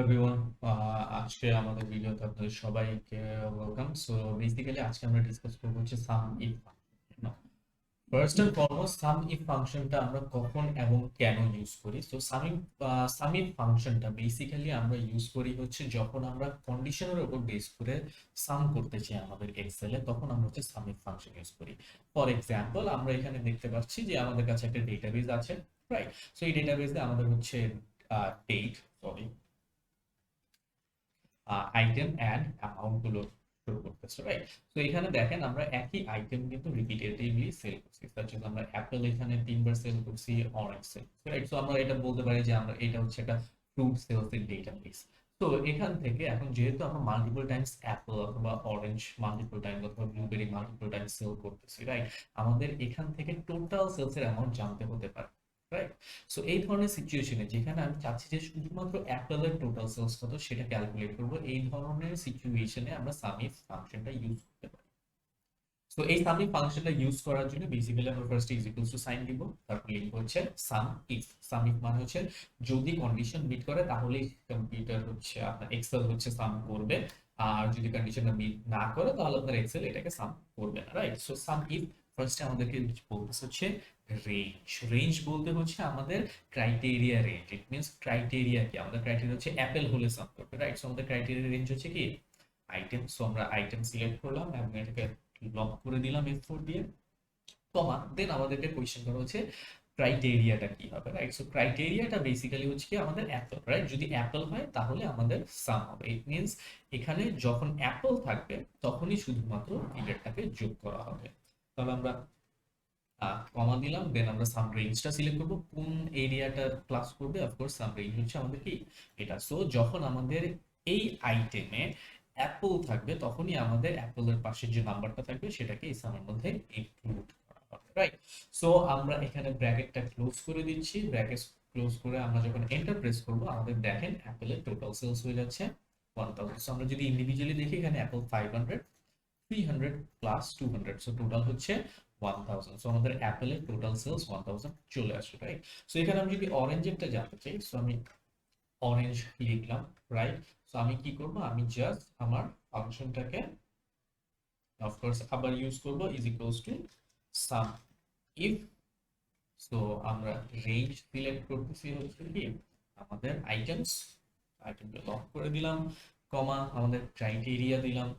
Everyone, আজকে আমাদের ভিডিওতে আপনাদের সবাইকে ওয়েলকাম। সো বেসিক্যালি আজকে আমরা ডিসকাস করবো হচ্ছে sum if function. First and foremost sum if ফাংশনটা আমরা কখন এবং কেন ইউজ করি। সো সাম ইফ ফাংশনটা বেসিক্যালি আমরা ইউজ করি হচ্ছে যখন আমরা কন্ডিশনের উপর বেস করে সাম করতে চাই আমাদের এক্সেলে, তখন আমরা হচ্ছে সাম ইফ ফাংশন ইউজ করি। ফর এক্সাম্পল, আমরা এখানে দেখতে পাচ্ছি যে আমাদের কাছে একটা ডেটাবেজ আছে, রাইট? সো এই ডেটাবেজে আমাদের হচ্ছে date, sorry, item and amount গুলো শো করতেছে, রাইট? তো এখানে দেখেন আমরা একই আইটেম কিন্তু রিপিটেটিভলি সেল করছি। সাচ এজ আমরা অ্যাপেল এখানে 3 বার সেল করছি, অরেঞ্জ সেল করছি, রাইট? সো আমরা এটা বলতে পারি যে আমরা এটা হচ্ছে একটা ফ্রুট সেলস এর ডেটাবেস। তো এখান থেকে এখন যেহেতু আমরা মাল্টিপল টাইমস অ্যাপল অথবা অরেঞ্জ মাল্টিপল টাইম অথবা ব্লুবেরি মাল্টিপল টাইম সেল করতেছি, রাইট? আমাদের এখান থেকে টোটাল সেলস এর অ্যামাউন্ট জানতে হতে পারে, রাইট? সো এই ধরনের সিচুয়েশনে যেখানে আমি চাচ্ছি যে শুধুমাত্র অ্যাপেলের টোটাল সেলস কত সেটা ক্যালকুলেট করব, এই ধরনের সিচুয়েশনে আমরা সামিফ ফাংশনটা ইউজ করতে পারি। সো এই সামিফ ফাংশনটা ইউজ করার জন্য বেসিক্যালি আমরা first is equals to sign দিব, তারপর লিখব হচ্ছে সাম ইফ। সাম ইফ মানে হচ্ছে যদি কন্ডিশন মিট করে তাহলে কম্পিউটার হচ্ছে আপনার এক্সেল হচ্ছে সাম করবে, আর যদি কন্ডিশনটা মিট না করে তাহলে আপনার এক্সেল এটাকে সাম করবে না, রাইট? সো সাম ইফ ফার্স্টে আমাদেরকে বলতেছে হচ্ছে রেঞ্জ। রেঞ্জ বলতে হচ্ছে আমাদের criteria range. It means criteria কি, আমাদের ক্রাইটেরিয়া হচ্ছে অ্যাপেল হলে সাম করবে, রাইট? সো আমাদের ক্রাইটেরিয়া রেঞ্জ হচ্ছে কি আইটেম। সো আমরা আইটেম সিলেক্ট করলাম এবং এটাকে লক করে দিলাম F4 দিয়ে, কমা, দেন আমাদেরকে কোয়েশ্চেন করা হচ্ছে ক্রাইটেরিয়াটা কি হবে, রাইট? সো ক্রাইটেরিয়াটা বেসিক্যালি হচ্ছে কি আমাদের অ্যাপল, রাইট? যদি অ্যাপল হয় তাহলে আমাদের সাম হবে। ইট মিন্স এখানে যখন অ্যাপল থাকবে তখনই শুধুমাত্র পিরিয়ডটাকে যোগ করা হবে। তাহলে আমরা কমা দিলাম, দেন আমরা সাম রেঞ্জটা সিলেক্ট করব, কোন এরিয়াটা ক্লাস করবে। অফকোর্স সাম রেঞ্জ হচ্ছে আমাদের কি এটা। সো যখন আমাদের এই আইটেমে অ্যাপল থাকবে তখনই আমাদের অ্যাপলের পাশে যে নাম্বারটা থাকবে সেটাকে এই সামের মধ্যে ইনক্লুড করা হবে, রাইট? সো আমরা এখানে ব্র্যাকেটটা ক্লোজ করে দিচ্ছি। ব্র্যাকেট ক্লোজ করে আমরা যখন এন্টার প্রেস করব আমাদের দেখেন অ্যাপলের টোটাল সেলস হয়ে যাচ্ছে 1000। সো আমরা যদি ইন্ডিভিজুয়ালি দেখি এখানে অ্যাপল 500, 300 প্লাস 200, সো টোটাল হচ্ছে 1000। সো আমাদের অ্যাপেলের টোটাল সেলস 1000 চলে আসবে, রাইট? সো এখানে আমি যদি অরেঞ্জেরটা জানতে চাই, সো আমি অরেঞ্জ লিখলাম, রাইট? সো আমি কি করব, আমি জাস্ট আমার ফাংশনটাকে অফকোর্স আবার ইউজ করব is equals to some if. So আমরা রেঞ্জ সিলেক্ট করতেছি হচ্ছে কি আমাদের আইটেমস, আইটেমটা লক করে দিলাম, কমা আমাদের ক্রাইটেরিয়া দিলাম,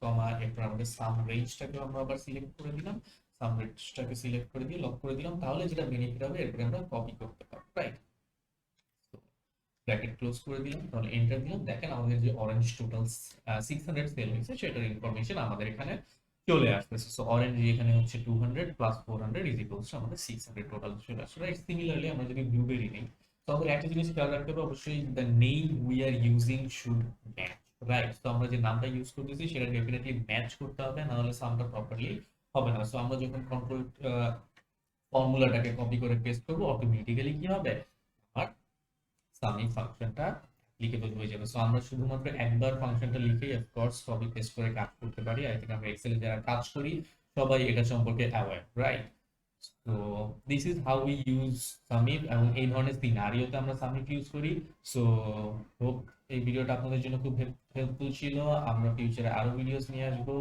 কমা, এরপর আমাদের সাম রেঞ্জটাকে আমরা আবার সিলেক্ট করে দিলাম, সাম রেঞ্জটাকে সিলেক্ট করে দিয়ে লক করে দিলাম। তাহলে যেটা বেনিফিট হবে এরপরে আমরা কপি করতে পারবো, রাইট? ব্র্যাকেট ক্লোজ করে দিলাম, তাহলে এন্টার দিলাম, দেখেন আমাদের যে অরেঞ্জ টোটাল 600 সেল হয়েছে সেটার ইনফরমেশন আমাদের এখানে চলে আসতেছে। সো অরেঞ্জ এখানে হচ্ছে 200 প্লাস 400 ইজ ইকুয়ালস টু আমাদের 600 টোটাল চলে আসছে, রাইট? সিমিলারলি আমরা যদি ব্লুবেরি নিই, তো আমাদের একটা জিনিস খেয়াল রাখতে হবে, অবশ্যই the name we are using should match, right? তো আমরা যে নামটা ইউজ করতেছি সেটা ডেফিনেটলি ম্যাচ করতে হবে, না হলে সামটা প্রপারলি হবে না। সো আমরা যখন কন্ট্রোল ফর্মুলাটাকে কপি করে পেস্ট করবো অটোমেটিক্যালি কি হবে, আমার সামি ফাংশনটা অ্যাপ্লিকেবল হয়ে যাবে। সো আমরা শুধুমাত্র একবার ফাংশনটা লিখেই অফকোর্স কপি পেস্ট করে কাজ করতে পারি। আই থিঙ্ক আমরা এক্সেলে যারা কাজ করি সবাই এটা সম্পর্কে অ্যাওয়্যার, রাইট? তো this is how we use সামিপ, এবং এই ধরনের সিনারিওতে আমরা সামিপ ইউজ করি। সো হোপ এই ভিডিওটা আপনাদের জন্য খুব হেল্পফুল ছিল। আমরা ফিউচারে আরো ভিডিওস নিয়ে আসবো,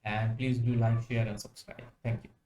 and please do like, share and subscribe. Thank you.